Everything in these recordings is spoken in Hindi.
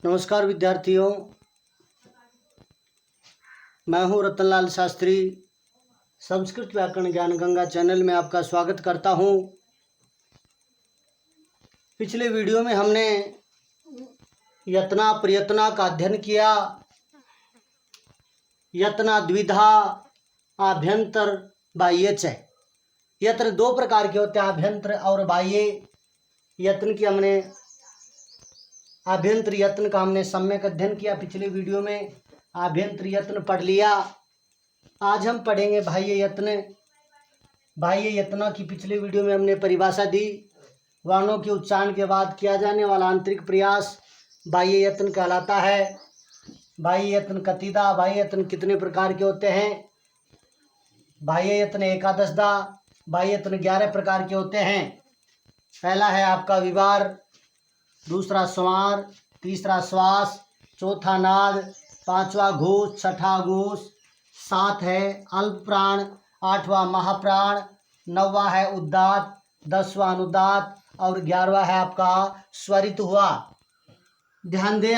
नमस्कार विद्यार्थियों, मैं हूं रतनलाल शास्त्री। संस्कृत व्याकरण ज्ञान गंगा चैनल में आपका स्वागत करता हूं। पिछले वीडियो में हमने यतना प्रयत्ना का अध्ययन किया। यतना द्विधा आभ्यंतर बाह्य च। यत्न दो प्रकार के होते हैं, आभ्यंतर और बाह्य। यत्न की हमने आभ्यंतर यत्न का हमने सम्यक अध्ययन किया। पिछले वीडियो में आभ्यंतर यत्न पढ़ लिया। आज हम पढ़ेंगे बाह्य यत्न। बाह्य यत्न की पिछले वीडियो में हमने परिभाषा दी। वर्णों के उच्चारण के बाद किया जाने वाला आंतरिक प्रयास बाह्य यत्न कहलाता है। बाह्य यत्न कतिदा, बाह्य यत्न कितने प्रकार के होते हैं? बाह्य यत्न एकादशदा। बाह्य यत्न 11 प्रकार के होते हैं। पहला है आपका विवार, दूसरा संवार, तीसरा श्वास, चौथा नाद, पांचवा घोष, छठा घोष, 7 है अल्प प्राण, 8वां महाप्राण, 9वां है उद्दात, 10वां अनुदात और 11वां है आपका स्वरित हुआ। ध्यान दें,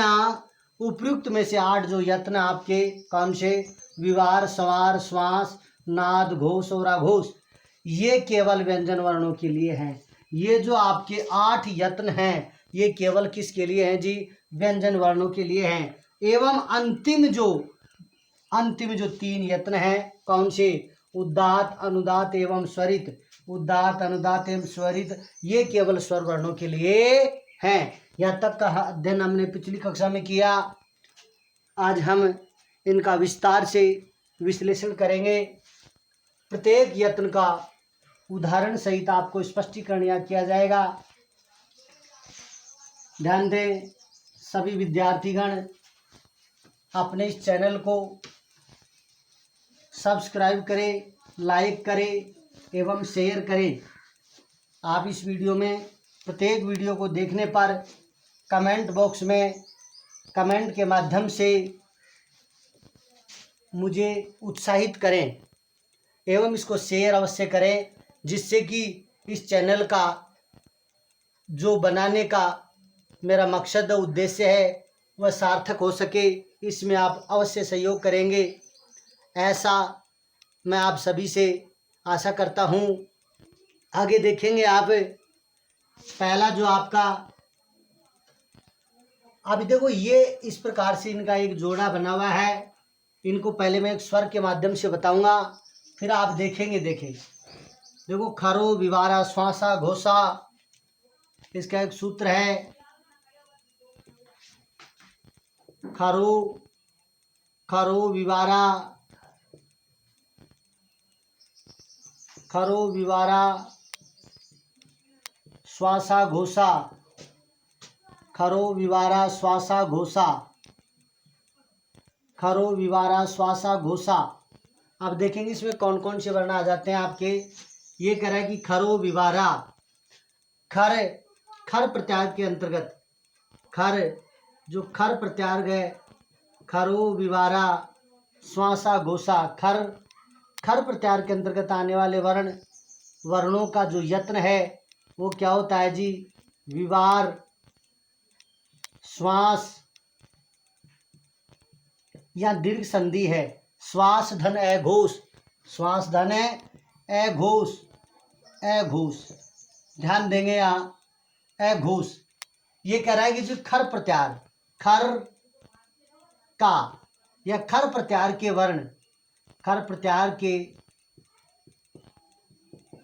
उपयुक्त में से 8 जो यत्न आपके कौन से? विवार, संवार, श्वास, नाद, घोष और आघोष, ये केवल व्यंजन वर्णों के लिए हैं। ये जो आपके 8 यत्न हैं ये केवल किसके लिए हैं जी? व्यंजन वर्णों के लिए हैं। एवं अंतिम जो 3 यत्न हैं कौन से? उदात्त, अनुदात एवं स्वरित। उदात्त, अनुदात एवं स्वरित ये केवल स्वर वर्णों के लिए हैं। यहाँ तक का अध्ययन हमने पिछली कक्षा में किया। आज हम इनका विस्तार से विश्लेषण करेंगे। प्रत्येक यत्न का उदाहरण सहित आपको स्पष्टीकरण यहाँ किया जाएगा। ध्यान दें, सभी विद्यार्थीगण अपने इस चैनल को सब्सक्राइब करें, लाइक करें एवं शेयर करें। आप इस वीडियो में प्रत्येक वीडियो को देखने पर कमेंट बॉक्स में कमेंट के माध्यम से मुझे उत्साहित करें एवं इसको शेयर अवश्य करें, जिससे कि इस चैनल का जो बनाने का मेरा मकसद उद्देश्य है वह सार्थक हो सके। इसमें आप अवश्य सहयोग करेंगे, ऐसा मैं आप सभी से आशा करता हूँ। आगे देखेंगे आप, पहला जो आपका, अभी देखो ये इस प्रकार से इनका एक जोड़ा बना हुआ है। इनको पहले मैं एक स्वर के माध्यम से बताऊंगा, फिर आप देखेंगे। देखो, खरो, विवारा, श्वासा, घोषा, इसका एक सूत्र है। खरो विवारा, श्वासा घोषा। खरो विवारा श्वासा घोषा। खरो विवारा श्वासा घोषा। अब देखेंगे इसमें कौन कौन से वर्ण आ जाते हैं आपके। ये कह रहा है कि खरो विवारा, खर प्रत्यार्थ के अंतर्गत, जो खर प्रत्यार्थ है, खरो विवारा श्वासा घोषा, खर प्रत्यार्थ के अंतर्गत आने वाले वर्णों का जो यत्न है वो क्या होता है जी? विवार, श्वास या दीर्घ संधि है। श्वास धन अघोष, श्वास धन है अघोष, ध्यान देंगे यहाँ अघोष। ये कह रहा है कि जो खर प्रत्यार, खर का या खर प्रत्यार के वर्ण, खर प्रत्यार के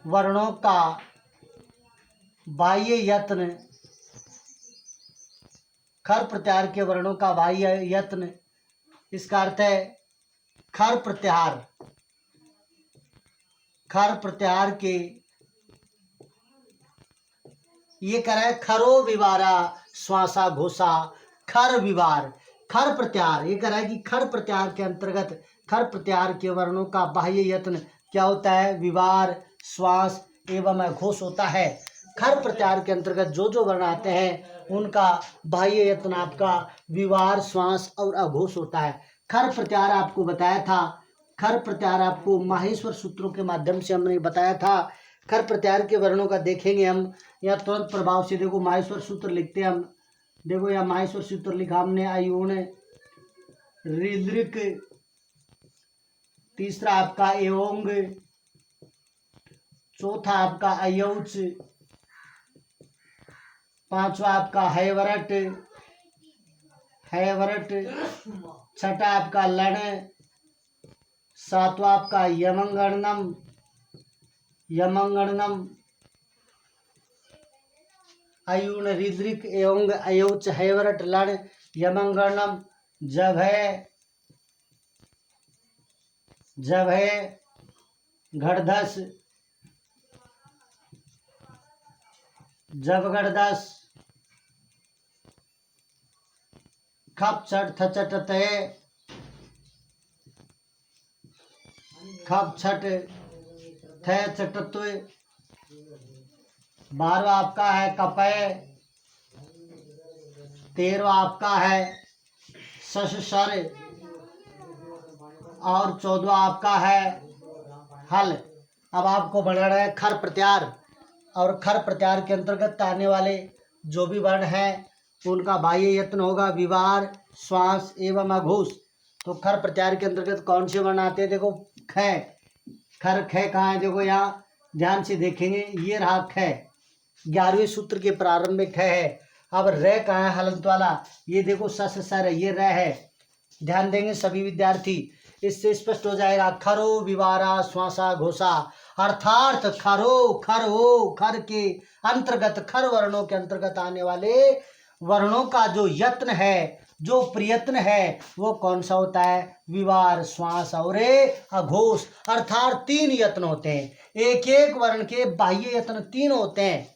वर्णों का बाह्य यत्न, खर प्रत्यार के वर्णों का बाह्य यत्न, इसका अर्थ है खर प्रत्यार के, ये कह रहा है खरो विवारा श्वासा घोषा, खर विवार, खर प्रत्यार। ये कह रहा है कि खर प्रत्यार के अंतर्गत खर प्रत्यार के वर्णों का बाह्य यत्न क्या होता है? विवार, श्वास एवं घोष होता है। खर प्रत्यार के अंतर्गत जो जो वर्ण आते हैं उनका बाह्य यत्न आपका विवार, श्वास और अघोष होता है। खर प्रत्यार आपको बताया था, खर प्रत्यार आपको माहेश्वर सूत्रों के माध्यम से हमने बताया था। खर प्रत्यार के वर्णों का देखेंगे हम, या तुरंत प्रभाव से देखो माहेश्वर सूत्र लिखते हैं हम। देखो यहाँ माहेश्वर सूत्र लिखा हमने अयूण ऋद्रिक, तीसरा आपका एओंग, चौथा आपका अयौच, पांचवा आपका हैवरट, छठा आपका लण, सातवां आपका यमंगणनम, अयूण ऋद्रिक एओंग अयौच हैवरट लण यमंगणनम। जब है घड़धस, जब घड़धस, खप छट थचट तय, खप छट थ चटत्व। 12वां आपका है कपय, 13वां आपका है सर, और 14वां आपका है हल। अब आपको बनाना है खर प्रत्यार, और खर प्रत्यार के अंतर्गत आने वाले जो भी वर्ण हैं उनका बाह्य यत्न होगा विवार, श्वास एवं अघोष। तो खर प्रत्यार के अंतर्गत कौन से वर्ण आते हैं? देखो ख, खर ख कहाँ है? देखो यहाँ ध्यान से देखेंगे, ये रहा ख, 11वें सूत्र के प्रारंभ में ख है। अब र कहाँ है? हलंत वाला, ये देखो सस सर, ये र है। ध्यान देंगे सभी विद्यार्थी, इससे स्पष्ट हो जाएगा। खरो विवारा श्वासा घोषा, अर्थात खरो खर हो, खर के अंतर्गत, खर वर्णों के अंतर्गत आने वाले वर्णों का जो यत्न है, जो प्रयत्न है, वो कौन सा होता है? विवार, श्वास और अघोष। अर्थात 3 यत्न होते हैं। एक एक वर्ण के बाह्य यत्न 3 होते हैं।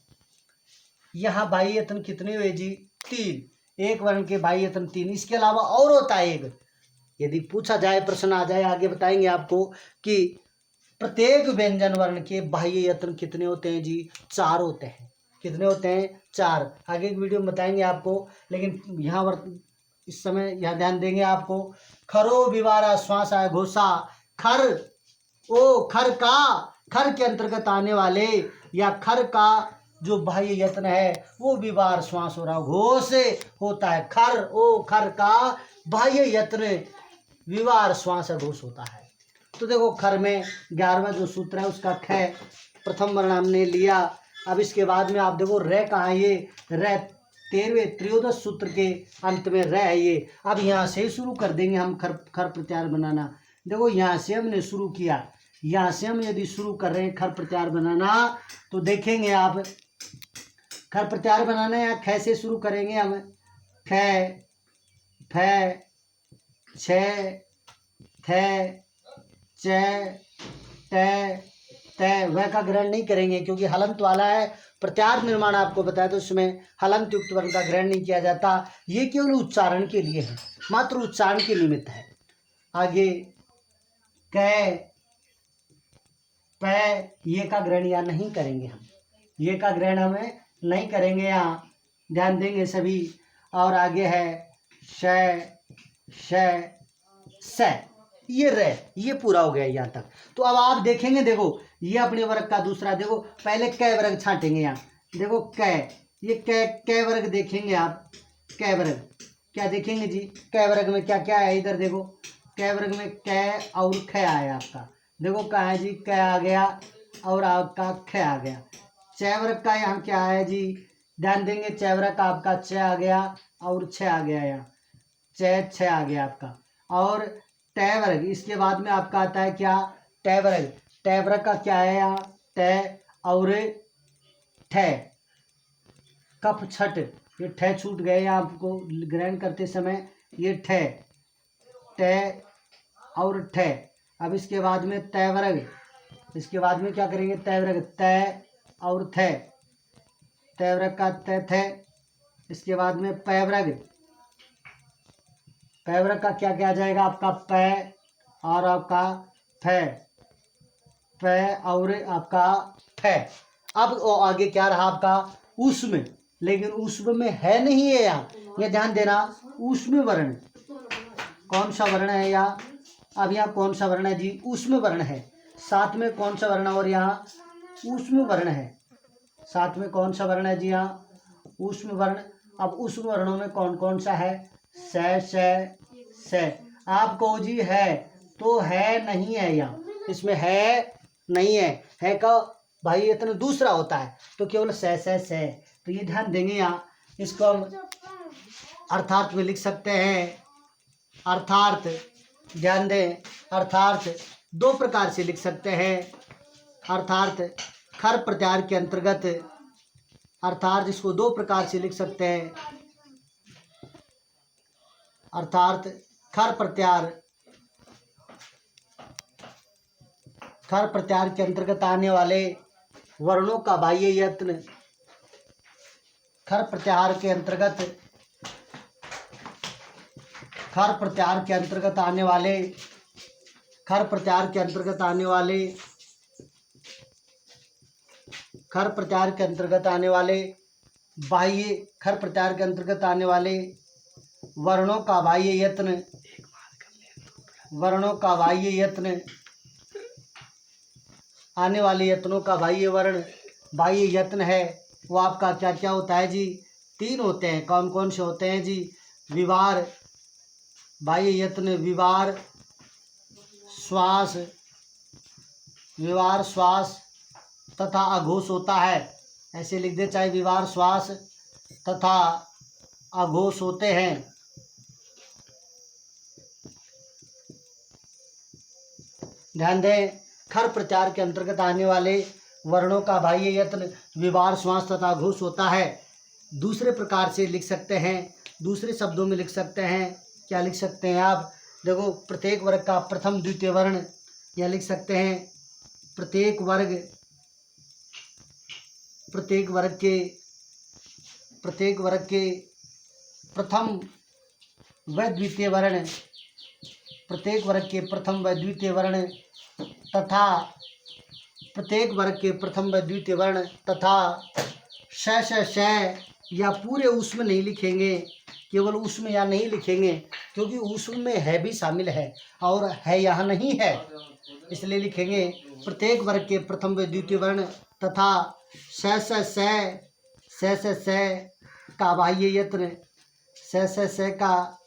यहाँ बाह्य यत्न कितने हुए जी? 3। एक वर्ण के बाह्य यत्न 3, इसके अलावा और होता है एक। यदि पूछा जाए, प्रश्न आ जाए, आगे बताएंगे आपको कि प्रत्येक व्यंजन वर्ण के बाह्य यत्न कितने होते हैं जी? 4 होते हैं। कितने होते हैं? 4। आगे एक वीडियो में बताएंगे आपको, लेकिन यहाँ इस समय यहाँ ध्यान देंगे आपको। खरो विवारा श्वासा घोषा, खर ओ खर का, खर के अंतर्गत आने वाले या खर का जो बाह्य यत्न है वो विवार, श्वास और घोष होता है। खर ओ खर का बाह्य यत्न विवार, श्वास घोष होता है। तो देखो खर में 11वां जो सूत्र है उसका ख प्रथम वर्ण हमने लिया। अब इसके बाद में आप देखो र कहाँ है? ये र 13वें त्रयोदश सूत्र के अंत में र है ये। अब यहाँ से शुरू कर देंगे हम खर प्रत्यार बनाना। देखो यहाँ से हमने शुरू किया, यहाँ से हम यदि शुरू कर रहे हैं खर प्रत्यार बनाना, तो देखेंगे आप खर प्रत्यार बनाना है। ख से शुरू करेंगे हम, ख, फ, छ, थ, च, ट, त। वह का ग्रहण नहीं करेंगे क्योंकि हलंत वाला है। प्रत्यार निर्माण आपको बताया तो उसमें हलंत युक्त वर्ण का ग्रहण नहीं किया जाता। ये केवल उच्चारण के लिए है, मात्र उच्चारण के निमित्त है। आगे क, प, ये का ग्रहण यहाँ नहीं करेंगे हम, ये का ग्रहण हमें नहीं करेंगे, यहाँ ध्यान देंगे सभी। और आगे है श, श, स, ये र, ये पूरा हो गया यहाँ तक। तो अब आप देखेंगे, देखो ये अपने वर्ग का दूसरा, देखो पहले क वर्ग छांटेंगे यहाँ। देखो क, ये क वर्ग देखेंगे आप। क वर्ग क्या देखेंगे जी? क वर्ग में क्या क्या है? इधर देखो, क वर्ग में क और ख आया आपका। देखो कहाँ है जी? क आ गया और आपका ख आ गया। च वर्ग का यहाँ क्या है जी? ध्यान देंगे, च वर्ग का आपका च आ गया और छ आ गया, यहाँ छ आ गया आपका। और ट वर्ग, इसके बाद में आपका आता है क्या? ट वर्ग। ट वर्ग का क्या है यहाँ? ट और ठ, कफ छठ, ये ठ छूट गए आपको ग्रहण करते समय, ये ठ, ट और ठ। अब इसके बाद में त वर्ग, इसके बाद में क्या करेंगे? त वर्ग, त और थ, त वर्ग का त थ। इसके बाद में प वर्ग, प वर्ग का क्या क्या आ जाएगा आपका? प और आपका फ, प और आपका फ। अब आगे क्या रहा आपका? ऊष्म, लेकिन ऊष्म में है नहीं है यहाँ, ये ध्यान देना। ऊष्म वर्ण कौन सा वर्ण है यहाँ? अब यहाँ कौन सा वर्ण है जी? ऊष्म वर्ण है। साथ में कौन सा वर्ण? और यहाँ ऊष्म वर्ण है। साथ में कौन सा वर्ण है जी? यहाँ ऊष्म वर्ण। अब उस वर्णों में कौन कौन सा है? से। आपको जी है तो है नहीं है, यहाँ इसमें है नहीं है का भाई इतना दूसरा होता है तो केवल से। तो ये ध्यान देंगे, यहाँ इसको हम अर्थार्थ में लिख सकते हैं। अर्थार्थ ध्यान दें, अर्थार्थ दो प्रकार से लिख सकते हैं। अर्थार्थ खर प्रत्याहार के अंतर्गत अर्थार्थ इसको दो प्रकार से लिख सकते हैं। अर्थार्थ खर प्रत्याहार के अंतर्गत आने वाले वर्णों का बाह्य यत्न, खर प्रत्याहार के अंतर्गत आने वाले खर प्रत्याहार के अंतर्गत आने वाले वर्णों का बाह्य यत्न आने वाले यत्नों का बाह्य यत्न है वो आपका क्या क्या होता है जी? 3 होते हैं। कौन कौन से होते हैं जी? विवार बाह्य यत्न, विवार श्वास तथा अघोष होता है। ऐसे लिख दे, चाहे विवार श्वास तथा अघोष होते हैं। ध्यान दें, खर प्रत्याहार के अंतर्गत आने वाले वर्णों का बाह्य यत्न विवार श्वास तथा घोष होता है। दूसरे प्रकार से लिख सकते हैं, दूसरे शब्दों में लिख सकते हैं। क्या लिख सकते हैं आप? देखो, प्रत्येक वर्ग का प्रथम द्वितीय वर्ण, या लिख सकते हैं प्रत्येक वर्ग के प्रथम व द्वितीय वर्ण, प्रत्येक वर्ग के प्रथम व द्वितीय वर्ण तथा श या पूरे उसमें नहीं लिखेंगे, केवल उसमें या नहीं लिखेंगे, क्योंकि उसमें है भी शामिल है और है यहाँ नहीं है, इसलिए लिखेंगे प्रत्येक वर्ग के प्रथम व द्वितीय वर्ण तथा से का बाह्य यत्न, से का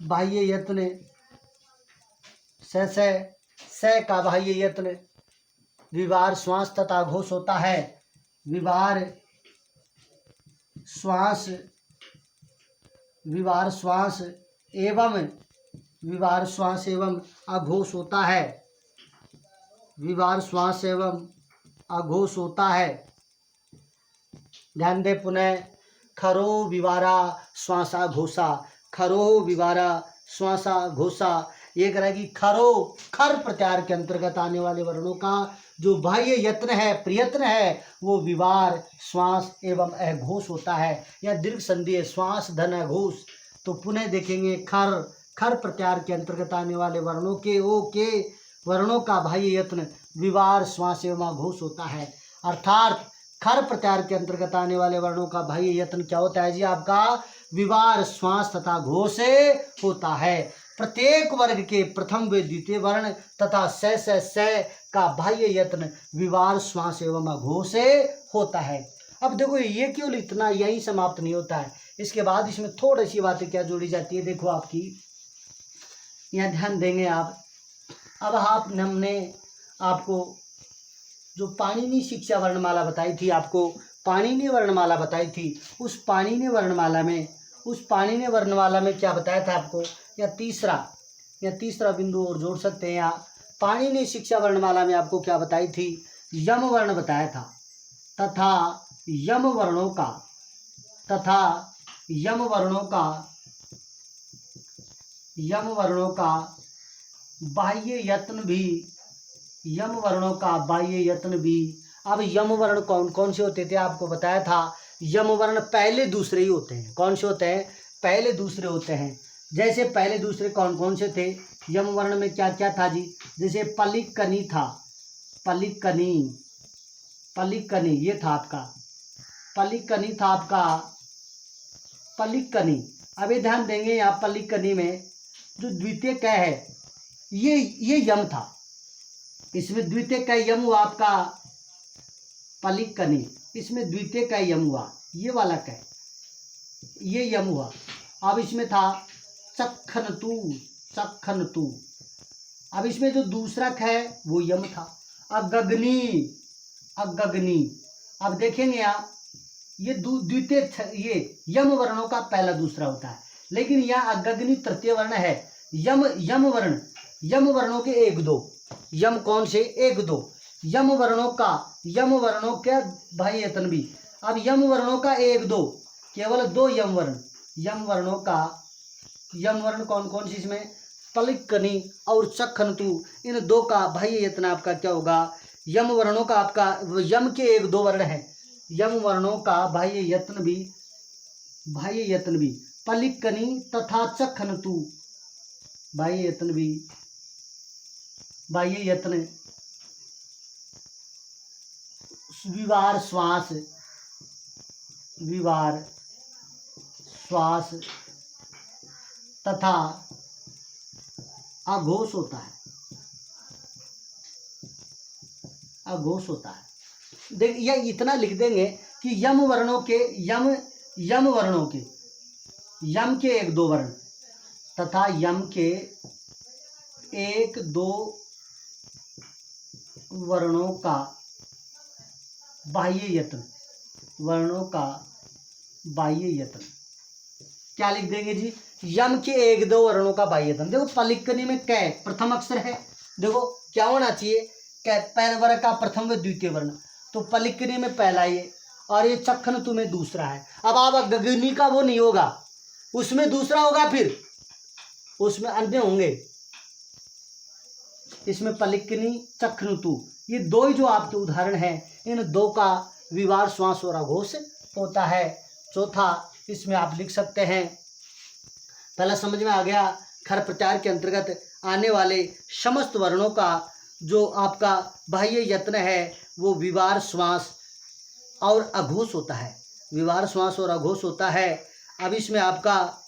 बाह्य यत्न, से का बाह्य यत्न विवार श्वास तथा घोष होता है। विवार श्वास एवं अघोष होता है। विवार श्वास एवं अघोष होता है। ध्यान दे पुनः, खरो विवारा श्वासा घोषा, खरो विवारा श्वासा घोषा। ये कह रहा है कि खर प्रत्याहार के अंतर्गत आने वाले वर्णों का जो बाह्य यत्न है, प्रयत्न है, वो विवार श्वास एवं अघोष होता है, या दीर्घ संधि है, श्वास धन अघोष। तो पुनः देखेंगे, खर प्रत्याहार के अंतर्गत आने वाले वर्णों का बाह्य यत्न विवार श्वास एवं अघोष होता है। अर्थात खर प्रत्याहार के अंतर्गत आने वाले वर्णों का बाह्य यत्न क्या होता है जी? आपका विवार श्वास तथा घोष होता है। प्रत्येक वर्ग के प्रथम व द्वितीय वर्ण तथा से का बाह्य यत्न विवार श्वास एवं अघोष होता है। अब देखो, ये केवल इतना यही समाप्त नहीं होता है, इसके बाद इसमें थोड़ी सी बातें क्या जोड़ी जाती है, देखो आपकी यहाँ ध्यान देंगे आप। अब हमने आपको जो पाणिनि शिक्षा वर्णमाला बताई थी, आपको पाणिनि वर्णमाला बताई थी, उस पाणिनि वर्णमाला में क्या बताया था आपको? या तीसरा बिंदु और जोड़ सकते हैं यहाँ। पाणिनि शिक्षा वर्णमाला में आपको क्या बताई थी? यम वर्ण बताया था तथा यम वर्णों का बाह्य यत्न भी। अब यम वर्ण कौन कौन से होते थे? आपको बताया था यम वर्ण पहले दूसरे ही होते हैं। कौन से होते हैं? पहले दूसरे होते हैं। जैसे पहले दूसरे कौन कौन से थे यम वर्ण में? क्या क्या था जी? जैसे पलिकनी था, पलिकनी ये था आपका, पलिकनी। अभी ध्यान देंगे यहाँ पलिकनी में जो द्वितीय क है ये यम था, इसमें द्वितीय क यम हुआ आपका पलिकनी, इसमें द्वितीय क यम हुआ ये वाला क। ये यम हुआ। अब इसमें था चखन तू। अब इसमें जो दूसरा ख है वो यम था। अगग्नि। अब देखेंगे आप, ये द्वितीय ये यम वर्णों का पहला दूसरा होता है, लेकिन यहाँ अगग्नि तृतीय वर्ण है। यम वर्णों के एक दो, यम कौन से, एक दो यम वर्णों के भाई यतन भी। अब यम वर्णों का एक दो, केवल दो यम वर्ण कौन कौन सी इसमें, पलिक्कनि और चखन्तु, इन दो का भाई यत्न आपका क्या होगा, यम वर्णों का आपका, यम के एक दो वर्ण है, यम वर्णों का भाई यत्न भी पलिक्कनि तथा चखन्तु, भाई यत्न विवार श्वास तथा अघोष होता है। देख, यह इतना लिख देंगे कि यम के एक दो वर्ण तथा यम के एक दो वर्णों का बाह्य यत्न, क्या लिख देंगे जी, यम के एक दो वर्णों का बाह्य यत्न। देखो पलिक्कनि में कै प्रथम अक्षर है, देखो क्या होना चाहिए, कै पैर वर्ग का प्रथम व द्वितीय वर्ण, तो पलिक्कनि में पहला ये, और ये चखन्तु में दूसरा है। अब आप अगग्नि का वो नहीं होगा, उसमें दूसरा होगा, फिर उसमें अन्य होंगे, इसमें पलिक्कनि चखन्तु, ये दो ही जो आपके उदाहरण हैं, इन दो का विवार श्वास और अघोष होता है। चौथा इसमें आप लिख सकते हैं, पहला समझ में आ गया, खर प्रत्याहार के अंतर्गत आने वाले समस्त वर्णों का जो आपका बाह्य यत्न है वो विवार श्वास और अघोष होता है। अब इसमें आपका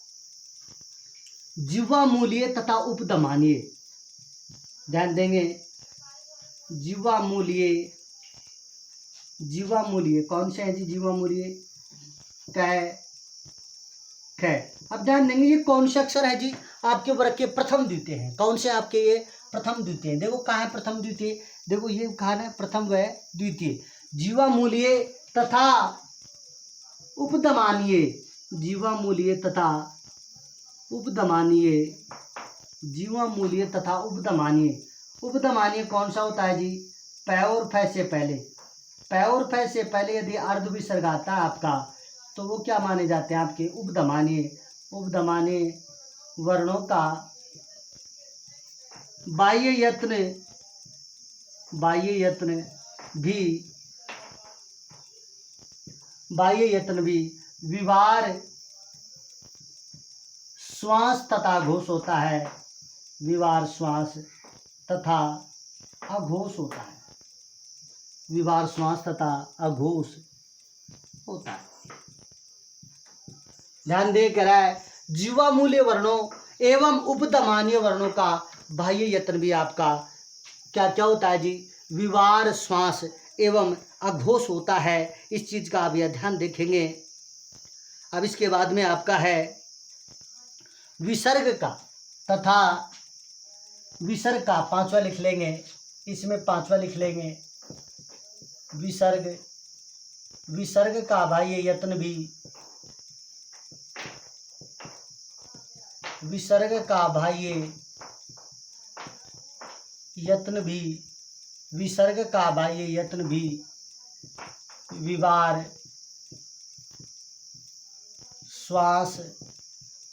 जिह्वामूलीय तथा उपधमानीय, ध्यान देंगे, जिह्वामूलीय कौन से हैं जी, जिह्वामूलीय कै ख। अब ध्यान देंगे ये कौन से अक्षर है जी, आपके वर्ग के प्रथम द्वितीय हैं, कौन से आपके ये प्रथम द्वितीय हैं। देखो कहाँ है प्रथम द्वितीय, देखो ये कहाँ है प्रथम व द्वितीय, जिह्वामूलीय तथा उपधमानीय, उपधमानीय कौन सा होता है जी, पै और फै से पहले यदि अर्ध विसर्ग आता है आपका, तो वो क्या माने जाते हैं आपके उपधमानीय वर्णों का बाह्य यत्न भी विवार श्वास तथा अघोष होता है, विवार श्वास तथा अघोष होता है। ध्यान दे कर है, जिह्वामूलीय वर्णों एवं उपधमानीय वर्णों का बाह्य यत्न भी आपका क्या क्या होता है जी, विवार श्वास एवं अघोष होता है। इस चीज का आप यह ध्यान देखेंगे। अब इसके बाद में आपका है विसर्ग का तथा विसर्ग का पांचवा लिख लेंगे, इसमें पांचवा लिख लेंगे, विसर्ग का बाह्य यत्न भी, विसर्ग का बाह्य यत्न भी विवार श्वास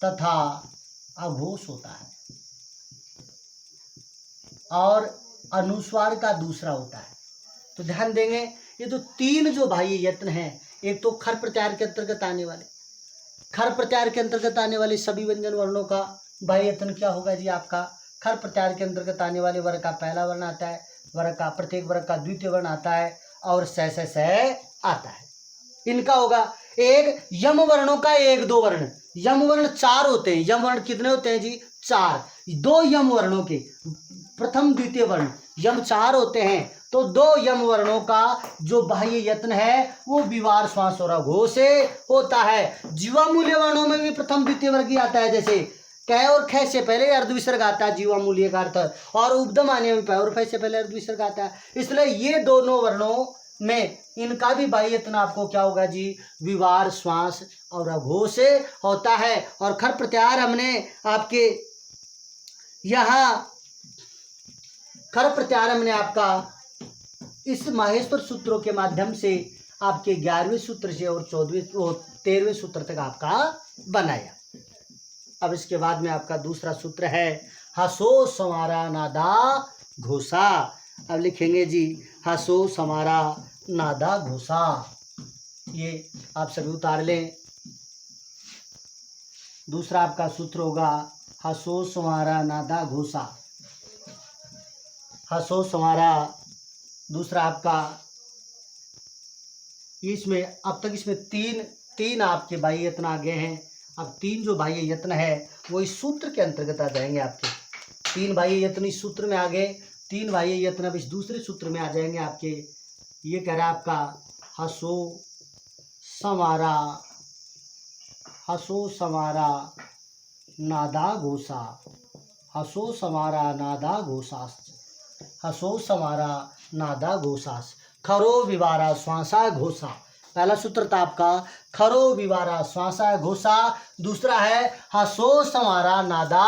तथा अघोष होता है, और अनुस्वार का दूसरा होता है। तो ध्यान देंगे, ये तो तीन जो बाह्य यत्न हैं, एक तो खर प्रत्याहार के अंतर्गत आने वाले सभी व्यंजन वर्णों का बाह्य यत्न क्या होगा जी आपका, खर प्रत्याहार के अंतर्गत आने वाले वर्ग का पहला वर्ण आता है, प्रत्येक वर्ग का द्वितीय वर्ण आता है, और स आता है। इनका होगा एक यम वर्णों का एक दो वर्ण, यम वर्ण चार होते हैं, यम वर्ण कितने होते हैं जी, चार, दो यम वर्णों के प्रथम द्वितीय वर्ण यम चार होते हैं, तो दो यम वर्णों का जो बाह्य यत्न है वो विवार श्वास और अघोष से होता है। जीवा मूल्य वर्णों में भी प्रथम द्वितीय वर्गीय आता है, जैसे कै और ख से पहले अर्ध विसर्ग आता है जीवा मूल्य का अर्थ, और उपदम आने में पै और फै से पहले अर्ध विसर्ग आता है। इसलिए ये दोनों वर्णों में इनका भी बाह्य यत्न आपको क्या होगा जी, विवार श्वास और अघोष से होता है। और खर प्रत्याहार हमने आपके यहाँ खर प्रत्याहार हमने आपका इस माहेश्वर सूत्रों के माध्यम से आपके 11वें सूत्र से और 13वें सूत्र तक आपका बनाया। अब इसके बाद में आपका दूसरा सूत्र है हसो समारा नादा घोषा। अब लिखेंगे जी हसो समारा नादा घोषा, ये आप सभी उतार लें। दूसरा आपका सूत्र होगा हसो समारा नादा घोषा। हसो समारा दूसरा आपका, इसमें अब तक इसमें तीन आपके बाह्य यत्न आ गए हैं। अब तीन जो बाह्य यत्न है वो इस सूत्र के अंतर्गत आ जाएंगे। आपके तीन बाह्य यत्न इस सूत्र में आ गए, तीन बाह्य यत्न अब इस दूसरे सूत्र में आ जाएंगे आपके। ये कह रहा है आपका हसो समारा नादा घोषा। हसो समारा नादा घोषास, हसो समारा नादा घोषास। खरो विवारा श्वासा घोषा। पहला सूत्र था आपका खरो विवारा श्वासा घोषा, दूसरा है हसो समारा नादा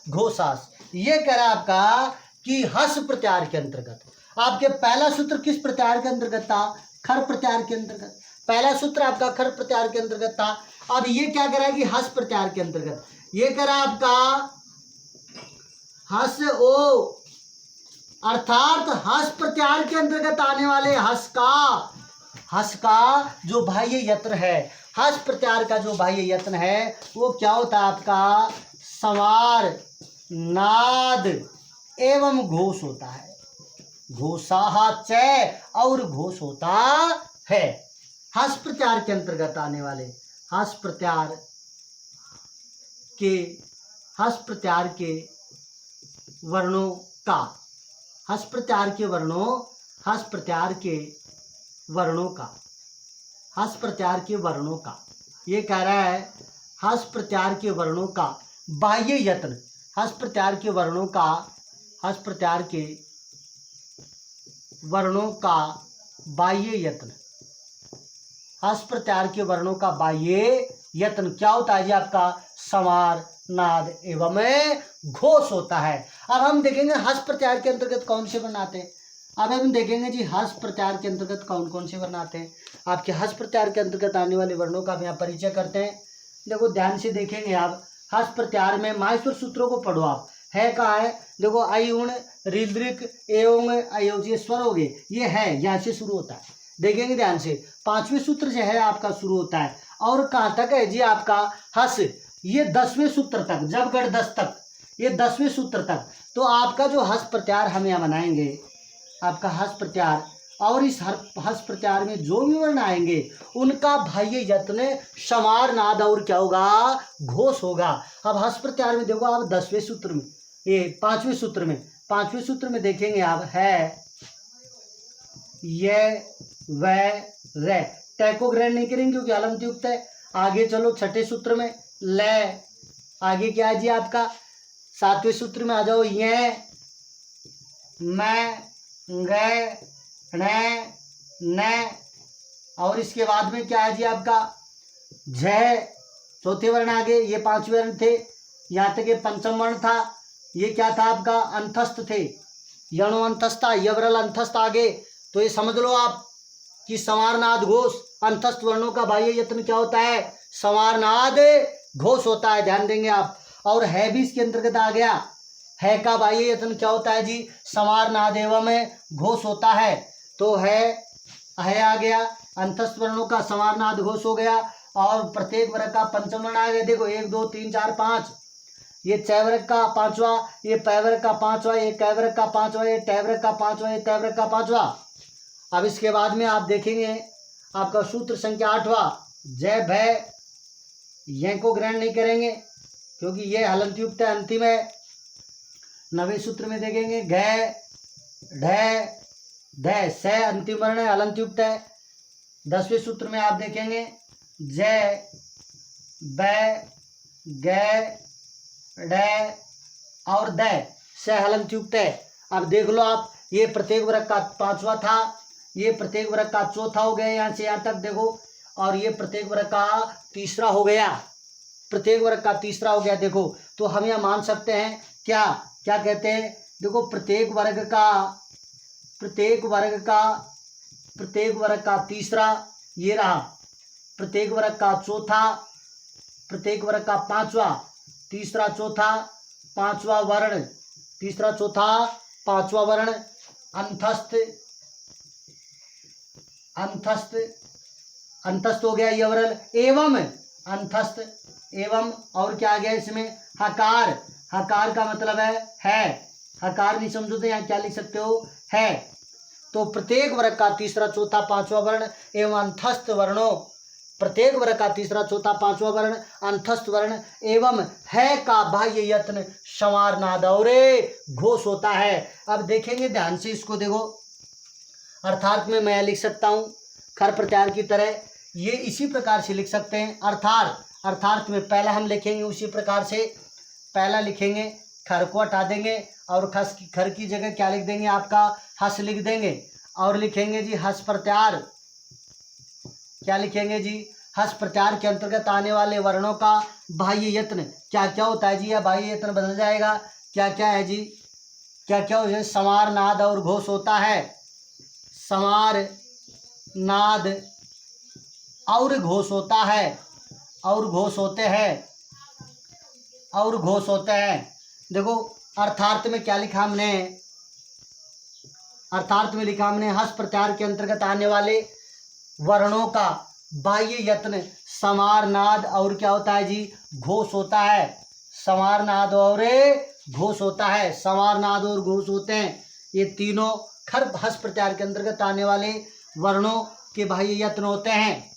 घोषास। ये कह रहा है आपका कि हस प्रत्याहार के अंतर्गत। आपके पहला सूत्र किस प्रत्याहार के अंतर्गत था, खर प्रत्याहार के अंतर्गत। पहला सूत्र आपका खर प्रत्याहार के अंतर्गत था। अब ये क्या कह रहा है कि हस प्रत्याहार के अंतर्गत। ये कह रहा है आपका हस ओ, अर्थात हस प्रत्याहार के अंतर्गत आने वाले हस का जो बाह्य यत्न है, हस प्रत्याहार का जो बाह्य यत्न है वो क्या होता है आपका, संवार नाद एवं घोष होता है। घोषाहा चय और घोष होता है। हस प्रत्याहार के अंतर्गत आने वाले हस प्रत्याहार के वर्णों का, हस प्रत्याहार के वर्णों का ये कह रहा है हस प्रत्याहार के वर्णों का बाह्य यत्न, हस प्रत्याहार के वर्णों का बाह्य यत्न, हस प्रत्याहार के वर्णों का बाह्य यत्न क्या होता है जी आपका, संवार नाद एवं घोष होता है। अब हम देखेंगे हस प्रत्याहार के अंतर्गत कौन से वर्ण आते हैं। अब हम देखेंगे जी हस प्रत्याहार के अंतर्गत कौन कौन से वर्ण आते हैं। आपके हस प्रत्याहार के अंतर्गत आने वाले वर्णों का हम यहाँ परिचय करते हैं। देखो ध्यान से देखेंगे आप, हस प्रत्याहार में माहेश्वर सूत्रों को पढ़ो आप। है कहाँ है, देखो आई उण ऋद्रिक एवं अयोज्य स्वर हो गए, ये है यहाँ से शुरू होता है। देखेंगे ध्यान से, पांचवें सूत्र जो है आपका शुरू होता है और कहाँ तक है जी आपका हस, ये 10वें सूत्र तक, जब गढ़ 10 तक, ये 10वें सूत्र तक। तो आपका जो हस प्रत्याहार हम यहाँ बनाएंगे, आपका हस प्रत्याहार, और इस हस प्रत्याहार में जो भी वर्ण आएंगे उनका बाह्य यत्न समार नाद और क्या होगा, घोष होगा। अब हस प्रत्याहार में देखो आप 10वें सूत्र में, ये 5वें सूत्र में देखेंगे आप, है ये वह रे, टै को ग्रहण नहीं करेंगे क्योंकि हलंत युक्त है। आगे चलो छठे सूत्र में ले, आगे क्या है जी आपका 7वें सूत्र में आ जाओ, ये मैं गए न, और इसके बाद में क्या है जी आपका झ, चौथे वर्ण आगे, ये 5 वर्ण थे, यहाँ तक ये पंचम वर्ण था, ये क्या था आपका अंतस्थ थे, यणो अंतस्था, यवरल अंतस्थ आगे। तो ये समझ लो आप कि संवारनाद घोष, अंतस्थ वर्णों का बाह्य यत्न क्या होता है, संवारनाद घोष होता है, ध्यान देंगे आप। और है भी इसके अंतर्गत आ गया, है का बाह्य यत्न क्या होता है जी, संवारनाद एवं घोष होता है। तो है आ गया, अंतस्थ वर्णों का संवारनाद घोष हो गया, और प्रत्येक वर्ग का पंचम वर्ण आ गया। देखो 1 2 3 4 5, ये चय वर्ग का 5वां, ये पै वर्ग का 5वां, ये कै वर्ग का 5वां, ये टै वर्ग का 5वां, ये तै वर्ग का 5वां। अब इसके बाद में आप देखेंगे आपका सूत्र संख्या 8वां, जय भय, ये को ग्रहण नहीं करेंगे क्योंकि ये हलंत युक्त है, अंतिम है। 9वें सूत्र में देखेंगे घ ढ ध स अंतिम वर्ण है, हलंत युक्त है। 10वें सूत्र में आप देखेंगे ज ब ग ड और द स हलंत युक्त है। अब देख लो आप, ये प्रत्येक वर्ग का पांचवा था, ये प्रत्येक वर्ग का चौथा हो गया यहाँ से यहाँ तक देखो, और ये प्रत्येक वर्ग का तीसरा हो गया, प्रत्येक वर्ग का तीसरा हो गया। देखो तो हम यह मान सकते हैं क्या, क्या कहते हैं, देखो प्रत्येक वर्ग का तीसरा ये रहा, प्रत्येक वर्ग का चौथा, प्रत्येक वर्ग का पांचवा, तीसरा चौथा पांचवा वर्ण, तीसरा चौथा पांचवा वर्ण अंतस्थ, अंतस्थ अंतस्थ हो गया ये वर्ण, एवं अंतस्थ, एवं और क्या आ गया इसमें, हकार, हकार का मतलब है, हकार नहीं समझो तो यहाँ क्या लिख सकते हो, है। तो प्रत्येक वर्ग का तीसरा चौथा पांचवा वर्ण एवं अंतस्थ वर्णों, प्रत्येक वर्ग का तीसरा चौथा पांचवा वर्ण अंतस्थ वर्ण एवं है का बाह्य यत्न संवार नाद और घोष होता है। अब देखेंगे ध्यान से इसको, देखो अर्थात में मैं लिख सकता हूँ खर प्रत्याहार की तरह, ये इसी प्रकार से लिख सकते हैं। अर्थात, अर्थात में पहला हम लिखेंगे उसी प्रकार से, पहला लिखेंगे खर को हटा देंगे और खर की जगह क्या लिख देंगे, आपका हस लिख देंगे, और लिखेंगे जी हस प्रत्याहार, क्या लिखेंगे जी, हस प्रत्याहार के अंतर्गत आने वाले वर्णों का बाह्य यत्न क्या क्या होता है जी, यह बाह्य यत्न बदल जाएगा, क्या क्या है जी, क्या क्या हो जाए, संवार नाद और घोष होता है, संवार नाद और घोष होता है, और घोष होते हैं, और घोष होते हैं। देखो अर्थार्थ में क्या लिखा हमने, अर्थार्थ में लिखा हमने हस प्रत्याहार के अंतर्गत आने वाले वर्णों का बाह्य यत्न संवार नाद और क्या होता है जी, घोष होता है, संवार नाद और घोष होता है, संवार नाद और घोष होते हैं। ये तीनों खर हस प्रत्याहार के अंतर्गत आने वाले वर्णों के बाह्य यत्न होते हैं।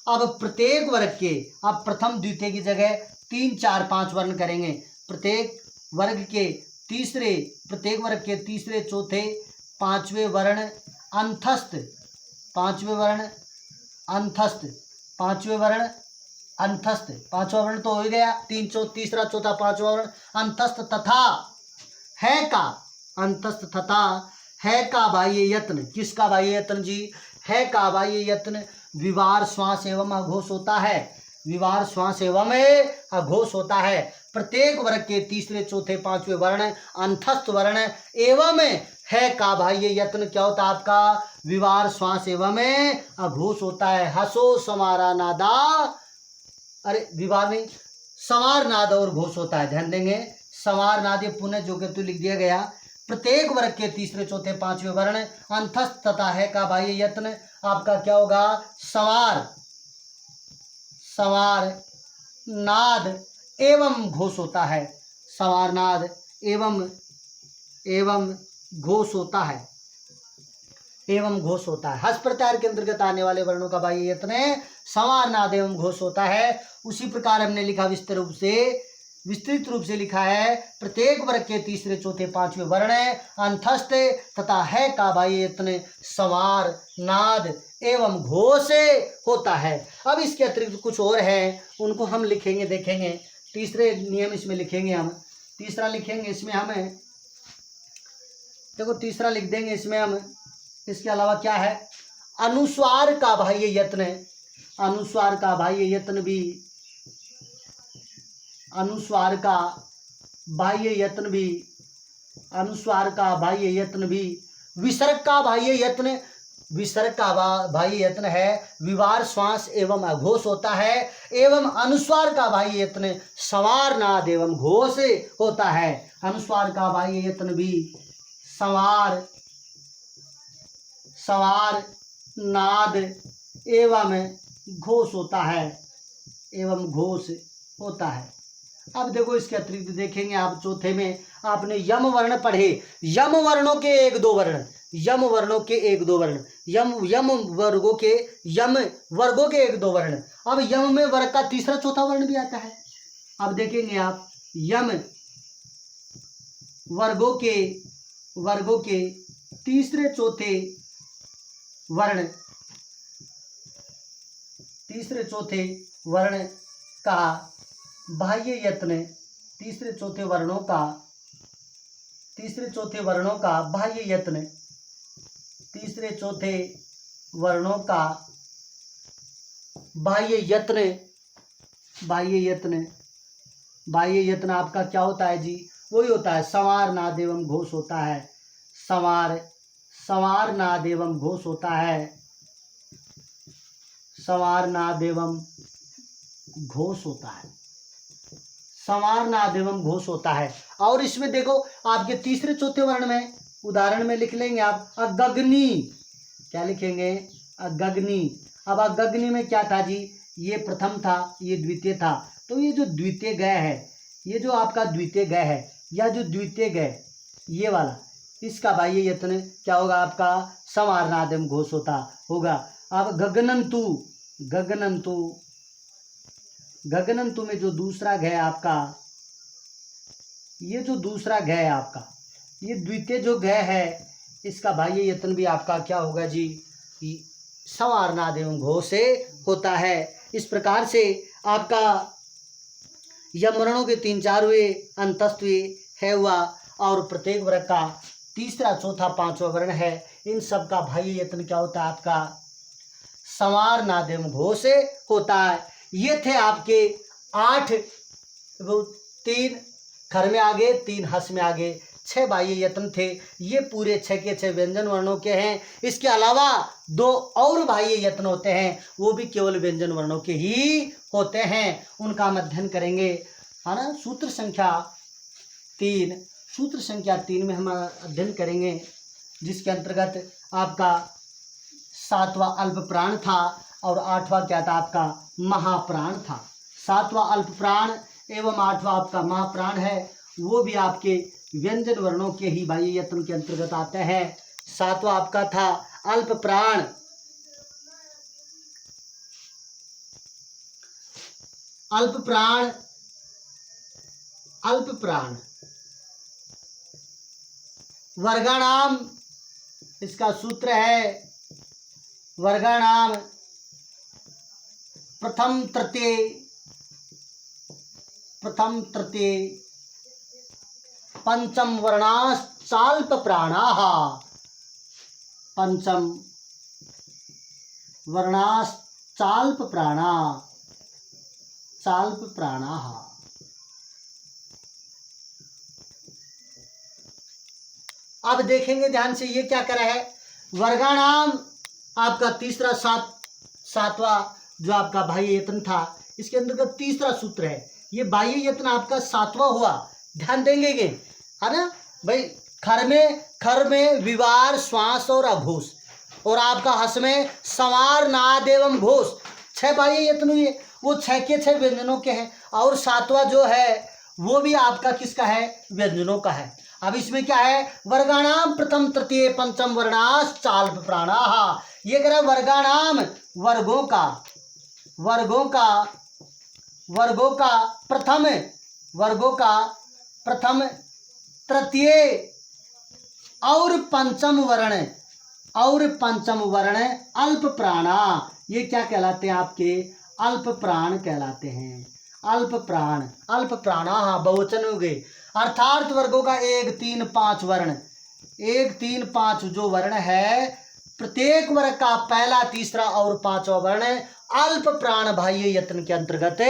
अब प्रत्येक वर्ग के, अब प्रथम द्वितीय की जगह 3 4 5 वर्ण करेंगे, प्रत्येक वर्ग के तीसरे, प्रत्येक वर्ग के तीसरे चौथे पांचवें वर्ण अंतस्थ, पांचवें वर्ण अंतस्थ, पांचवें वर्ण अंतस्थ, पांचवा वर्ण तो हो ही गया, तीसरा चौथा पांचवा वर्ण अंतस्थ तथा है का, अंतस्थ तथा है का बाह्य यत्न, किसका बाह्य यत्न जी, है का बाह्य यत्न विवार श्वास एवं अघोष होता है, विवार श्वास एवं अघोष होता है। प्रत्येक वर्ग के तीसरे चौथे पांचवें वर्ण अंतस्थ वर्ण एवं है का बाह्य यत्न क्या होता है आपका, विवार श्वास एवं अघोष होता है। हसो समारा नादा, अरे विवार नहीं, संवार नाद और घोष होता है, ध्यान देंगे, संवार नाद, ये पुनः जो कि लिख दिया गया। प्रत्येक वर्ग के तीसरे चौथे पांचवें वर्ण अंतस्थ तथा है का बाह्य यत्न आपका क्या होगा, संवार, संवार नाद एवं घोष होता है, संवार नाद एवं घोष होता है, एवं घोष होता है। हस प्रत्याहार के अंतर्गत आने वाले वर्णों का बाह्य यत्न संवार नाद एवं घोष होता है। उसी प्रकार हमने लिखा विस्तृत रूप से लिखा है, प्रत्येक वर्ग के तीसरे चौथे पांचवें वर्ण अंतस्थ तथा है का बाह्य यत्न संवार नाद एवं घोष होता है। अब इसके अतिरिक्त कुछ और है, उनको हम लिखेंगे, देखेंगे, तीसरे नियम इसमें लिखेंगे, हम तीसरा लिखेंगे इसमें, हमें देखो तीसरा लिख देंगे इसमें हम, इसके अलावा क्या है, अनुस्वार का बाह्य यत्न, अनुस्वार का बाह्य यत्न भी, अनुस्वार का बाह्य यत्न भी, अनुस्वार का बाह्य यत्न भी, विसर्ग का बाह्य यत्न, विसर्ग का बाह्य यत्न है विवार श्वास एवं अघोष होता है, एवं अनुस्वार का बाह्य यत्न संवार नाद एवं घोष होता है। अनुस्वार का बाह्य यत्न भी संवार नाद एवं घोष होता है, एवं घोष होता है। अब देखो इसके अतिरिक्त देखेंगे आप, चौथे में आपने यम वर्ण पढ़े, यम वर्णों के एक दो वर्ण, यम वर्णों के एक दो वर्ण, यम वर्गों के एक दो वर्ण। अब यम में वर्ग का तीसरा चौथा वर्ण भी आता है। अब देखेंगे आप, यम वर्गों के तीसरे चौथे वर्ण का बाह्य यत्न, तीसरे चौथे वर्णों का बाह्य यत्न, तीसरे चौथे वर्णों का बाह्य यत्न आपका क्या होता है जी? वही होता है संवार नाद एवं घोष होता है। संवार नाद एवं घोष होता है। संवार नाद एवं घोष होता है। संवार नाद एवं घोष होता है। और इसमें देखो आपके तीसरे चौथे वर्ण में उदाहरण में लिख लेंगे आप अगग्नि। क्या लिखेंगे? अगग्नि। अब अगग्नि में क्या था जी? ये प्रथम था, ये द्वितीय था। तो ये जो द्वितीय गय है, ये जो आपका द्वितीय गय है, या जो द्वितीय गय ये वाला, इसका बाह्य यत्न क्या होगा आपका? संवार नाद एवं घोष होगा। अब गगनंतु में जो दूसरा गय आपका, ये जो दूसरा गय है आपका, ये द्वितीय जो गय है, इसका बाह्य यत्न भी आपका क्या होगा जी? संवार नाद एवं घोष से होता है। इस प्रकार से आपका यम वर्णों के 3-4 हुए, अंतस्थ हुए, है हुआ, और प्रत्येक वर्ग का तीसरा, चौथा, पांचवा वर्ण है। इन सब का बाह्य यत्न क्या होता है आपका? संवार नाद एवं घोष से होता है। ये थे आपके 8, 3 खर में आगे, 3 हस में आगे, 6 बाह्य यत्न थे। ये पूरे 6 के 6 व्यंजन वर्णों के हैं। इसके अलावा 2 और बाह्य यत्न होते हैं, वो भी केवल व्यंजन वर्णों के ही होते हैं। उनका हम अध्ययन करेंगे, है ना। सूत्र संख्या 3 में हम अध्ययन करेंगे, जिसके अंतर्गत आपका 7वां अल्प प्राण था और 8वां क्या था आपका? महाप्राण था। 7वां अल्प प्राण एवं 8वां आपका महाप्राण है, वो भी आपके व्यंजन वर्णों के ही बाह्य यत्न के अंतर्गत आते हैं। 7वां आपका था अल्प प्राण। वर्गाणाम, इसका सूत्र है वर्गाणाम प्रथम तृतीय पंचम वर्णाश्चाल्प प्राणाः। पंचम वर्णाश्चाल्प प्राणाः। अब देखेंगे ध्यान से, ये क्या करा है? वर्गाणाम आपका तीसरा, 7वां जो आपका बाह्य यत्न था, इसके अंतर्गत तीसरा सूत्र है। ये बाह्य यत्न आपका 7वां हुआ, ध्यान देंगे, है ना भाई। खर में विवार, श्वास और अघोष, और आपका हस में संवार नाद एवं घोष। 6 बाह्य यत्न हुए, वो 6 के 6 व्यंजनों के हैं, और 7वां जो है वो भी आपका किसका है? व्यंजनों का है। अब इसमें क्या है? वर्गाणाम प्रथम तृतीय पंचम वर्णाश्चाल्प प्राणाः। ये कह रहा है वर्गाणाम, वर्गों का प्रथम तृतीय और पंचम वर्ण अल्प प्राणा। ये क्या कहलाते हैं आपके? अल्प प्राण कहलाते हैं। अल्प प्राणा बहुवचन हो गए। अर्थात वर्गों का 1, 3, 5 वर्ण, 1, 3, 5 जो वर्ण है, प्रत्येक वर्ग का पहला, तीसरा और 5वां वर्ण अल्प प्राण बाह्य यत्न के अंतर्गत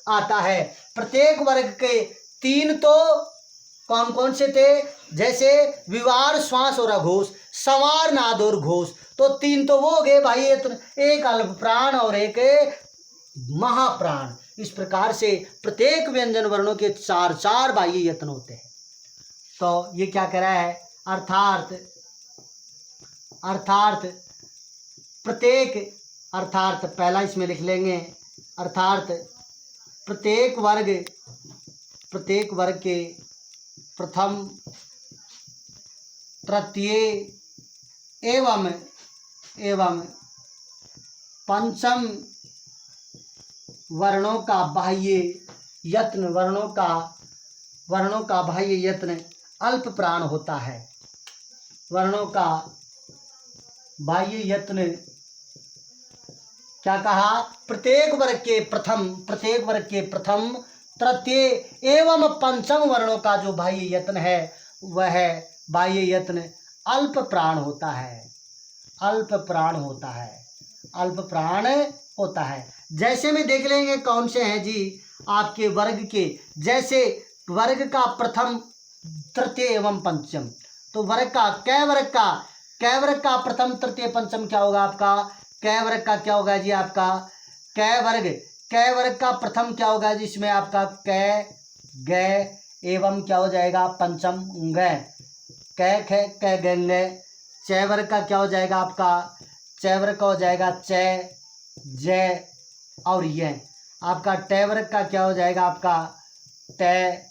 आता है। प्रत्येक वर्ग के 3 तो कौन कौन से थे? जैसे विवार, श्वास और अघोष, संवार, नाद और घोष, तो 3 तो वो हो गए बाह्य यत्न, एक अल्प प्राण और एक महाप्राण। इस प्रकार से प्रत्येक व्यंजन वर्णों के 4 बाह्य यत्न होते हैं। तो ये क्या कह रहा है? अर्थात पहला इसमें लिख लेंगे, अर्थात प्रत्येक वर्ग के प्रथम तृतीय एवं पंचम वर्णों का बाह्य यत्न अल्प प्राण होता है। वर्णों का बाह्य यत्न क्या कहा, प्रत्येक वर्ग के प्रथम तृतीय एवं पंचम वर्णों का जो बाह्य यत्न है वह बाह्य यत्न अल्प प्राण होता है। अल्प प्राण होता है, अल्प प्राण होता है। जैसे में देख लेंगे कौन से हैं जी आपके वर्ग के, जैसे वर्ग का प्रथम तृतीय एवं पंचम, तो वर्ग का कै वर्ग का प्रथम तृतीय पंचम क्या होगा आपका, कै वर्ग का क्या होगा जी आपका, कै वर्ग का प्रथम क्या होगा जी इसमें आपका कै गै एवं क्या हो जाएगा पंचम गै, कै खे कै गंगे। चै वर्ग का क्या हो जाएगा आपका, चै वर्ग का हो जाएगा चै जय और ये। आपका टै वर्ग का क्या हो जाएगा आपका टै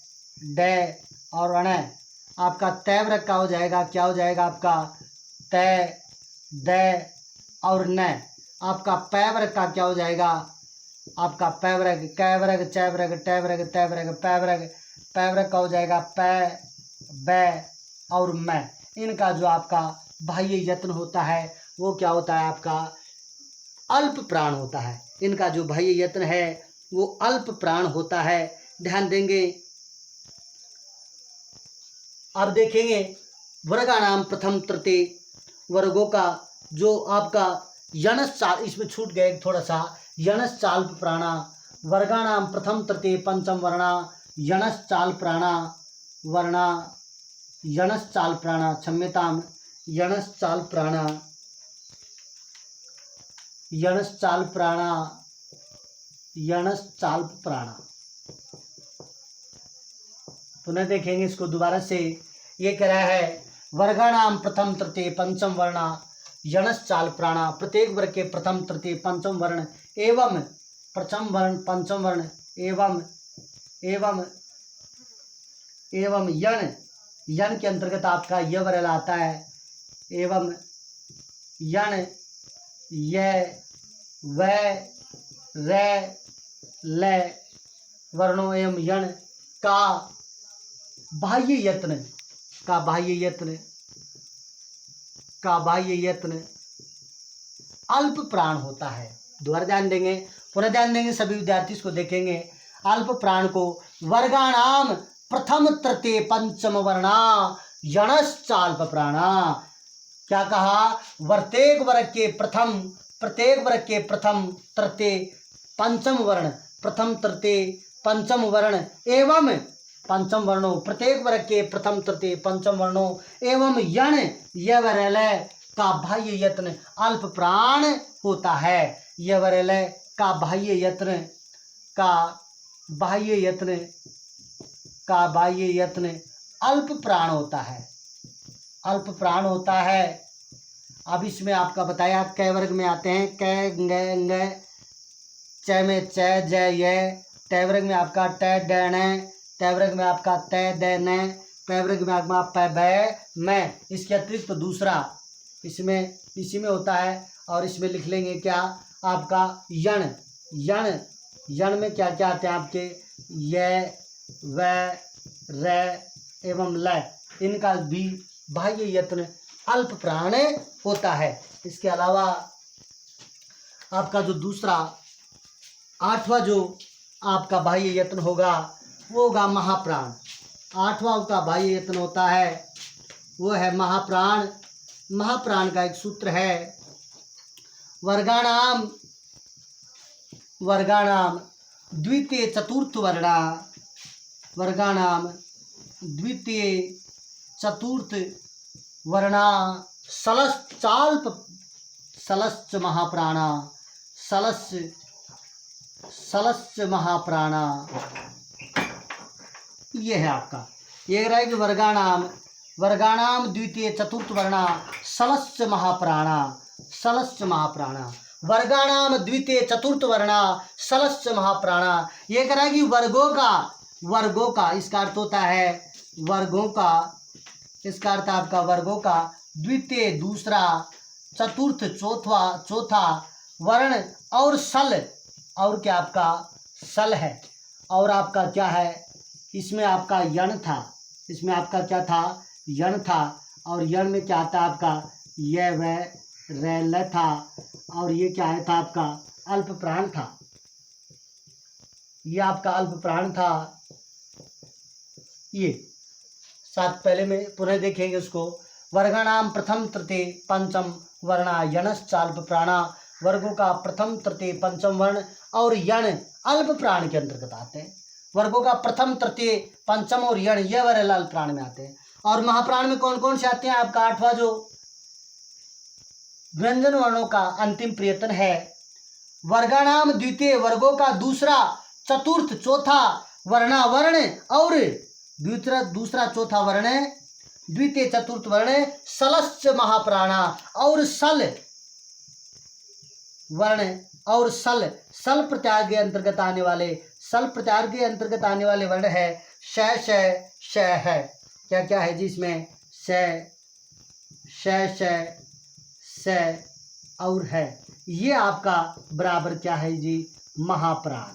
डै और अण। आपका तै वर्ग का हो जाएगा क्या हो जाएगा आपका तै दै और न। आपका पै वर्ग का क्या हो जाएगा आपका पै वर्ग, कै वर्ग चै वर्ग टै वर्ग तै वर्ग पै वर्ग का हो जाएगा पै बै और मैं। इनका जो आपका बाह्य यत्न होता है वो क्या होता है आपका अल्प प्राण होता है। इनका जो बाह्य यत्न है वो अल्प प्राण होता है। ध्यान देंगे। अब देखेंगे वर्गाणाम प्रथम तृतीय वर्गों का जो आपका यणस चाल, इसमें छूट गए थोड़ा सा, यणस चाल प्राणा वर्गाणाम प्रथम तृतीय पंचम वर्णा यणस चाल प्राणा वर्णा यणस चाल प्राणा क्षम्यताम यणस चाल प्राणा यणस चाल प्राणा यणस चाल प्राणा। पुनः देखेंगे इसको दोबारा से। ये कह रहा है वर्गाणाम प्रथम तृतीय पंचम वर्णा यणस चाल प्राणा, प्रत्येक वर्ग के प्रथम तृतीय पंचम वर्ण एवं प्रथम वर्ण पंचम वर्ण एवं एवं एवं यण के अंतर्गत आपका य वर्ण आता है। एवं यण य व रे ल वर्णों एवं यण का बाह्य यत्न अल्प प्राण होता है। दोबारा ध्यान देंगे, पुनः ध्यान देंगे, सभी विद्यार्थी इसको देखेंगे। अल्प प्राण को वर्गाणाम प्रथम तृतीय पंचम वर्णा यणश्चाल्प प्राणा क्या कहा, प्रत्येक वर्ग के प्रथम तृतीय पंचम वर्ण, प्रथम तृतीय पंचम वर्ण एवं पंचम वर्णों, प्रत्येक वर्ग के प्रथम तृतीय पंचम वर्णों एवं यण यवरलय का बाह्य यत्न अल्प प्राण होता है। यवरलय का बाह्य यत्न अल्प प्राण होता है, अल्प प्राण होता है। अब इसमें आपका बताया कै वर्ग में आते हैं कै ग चै में चै जय य, टै वर्ग में आपका टै डै न, तै वर्ग में आपका तै दै न, पै वर्ग में आपका पै बै मैं। इसके अतिरिक्त तो दूसरा इसमें इसी में होता है। और इसमें लिख लेंगे क्या आपका यण में क्या क्या आते हैं आपके य व रे एवं ल, इनका भी बाह्य यत्न अल्प प्राण होता है। इसके अलावा आपका जो दूसरा आठवां जो आपका बाह्य यत्न होगा वो होगा महाप्राण। आठवां का बाह्य यत्न होता है वो है महाप्राण। महाप्राण का एक सूत्र है वर्गाणाम द्वितीय चतुर्थ वर्णा, वर्गाणाम द्वितीय चतुर्थ वर्णा सलश्च महाप्राणा, सलश्च महाप्राणा। ये है आपका, ये रहा कि वर्गाणाम द्वितीय चतुर्थ वर्णा सलश्च महाप्राणा, सलश्च महाप्राणा। वर्गाणाम द्वितीय चतुर्थ वर्णा सलश्च महाप्राणा। ये कह रहा है कि वर्गों का इसका अर्थ होता है वर्गों का, इसका अर्थ आपका वर्गों का द्वितीय दूसरा, चतुर्थ चौथा वर्ण और सल, और क्या आपका सल है। और आपका क्या है इसमें आपका यण था, इसमें आपका क्या था यण था। और यण में क्या आता है आपका य व रे ल था, और ये क्या है था आपका अल्प प्राण था, ये आपका अल्प प्राण था। ये साथ पहले में पुनः देखेंगे उसको। वर्गाणाम प्रथम तृतीय पंचम वर्णा यणश्चाल्प प्राणा, वर्गों का प्रथम तृतीय पंचम वर्ण और यण अल्प प्राण के अंतर्गत आते हैं। वर्गों का प्रथम तृतीय पंचम और यण यह वर्ग अल्प प्राण में आते हैं। और महाप्राण में कौन कौन से आते हैं आपका आठवां जो व्यंजन वर्णों का अंतिम प्रयत्न है। वर्गाणाम द्वितीय, वर्गों का दूसरा चतुर्थ चौथा वर्णा वर्ण और दूसरा चौथा वर्ण द्वितीय चतुर्थ वर्ण सलश्च महाप्राणा, और सल वर्ण और सल प्रत्याहार के अंतर्गत आने वाले वर्ण है श श श है। क्या क्या है जी इसमें श और है। ये आपका बराबर क्या है जी महाप्राण।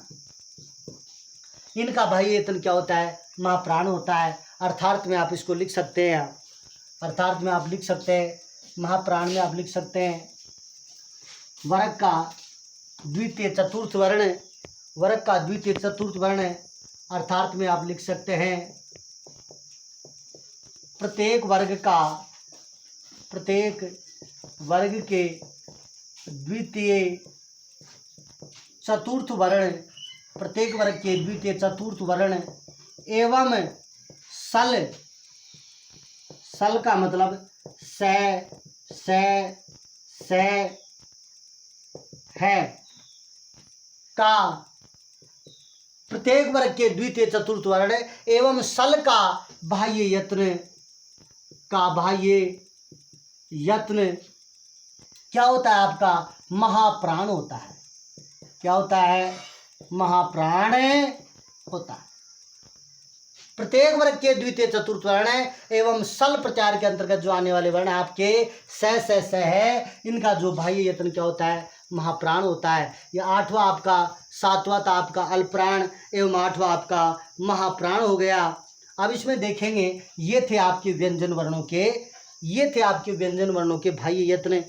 इनका भाई वेतन क्या होता है महाप्राण होता है। अर्थार्थ में आप इसको लिख सकते हैं, अर्थार्थ में आप लिख सकते हैं, महाप्राण में आप लिख सकते हैं वर्ग का द्वितीय चतुर्थ वर्ण, वर्ग का द्वितीय चतुर्थ वर्ण। अर्थार्थ में आप लिख सकते हैं प्रत्येक वर्ग के द्वितीय चतुर्थ वर्ण, प्रत्येक वर्ग के द्वितीय चतुर्थ वर्ण एवं सल का मतलब से है का प्रत्येक वर्ग के द्वितीय चतुर्थ वर्ण एवं सल का बाह्य यत्न क्या होता है आपका महाप्राण होता है। क्या होता है महाप्राण होता है। प्रत्येक वर्ग के द्वितीय चतुर्थ वर्ण एवं सल प्रत्याहार के अंतर्गत जो आने वाले वर्ण आपके स है, इनका जो बाह्य यत्न क्या होता है महाप्राण होता है। यह आठवां आपका, सातवां था आपका अल्पप्राण एवं आठवां आपका महाप्राण हो गया। अब इसमें देखेंगे ये थे आपके व्यंजन वर्णों के बाह्य यत्न।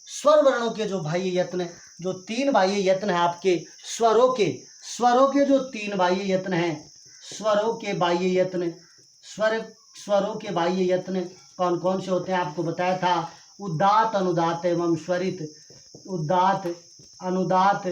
स्वर वर्णों के जो बाह्य यत्न, जो तीन बाह्य यत्न है आपके स्वरों के जो तीन बाह्य यत्न हैं, स्वरों के बाह्य यत्न कौन कौन से होते हैं आपको बताया था। उदात्त अनुदात्त एवं स्वरित, उदात्त अनुदात्त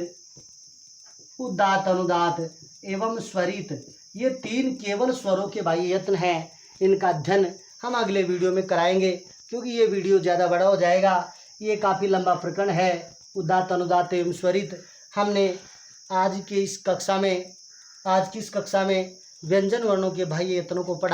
एवं स्वरित, ये तीन केवल स्वरों के बाह्य यत्न हैं। इनका अध्ययन हम अगले वीडियो में कराएंगे, क्योंकि ये वीडियो ज़्यादा बड़ा हो जाएगा। ये काफ़ी लंबा प्रकरण है उदात्त अनुदात्त एवं स्वरित। हमने आज की इस कक्षा में व्यंजन वर्णों के बाह्य यत्नों को पढ़ा।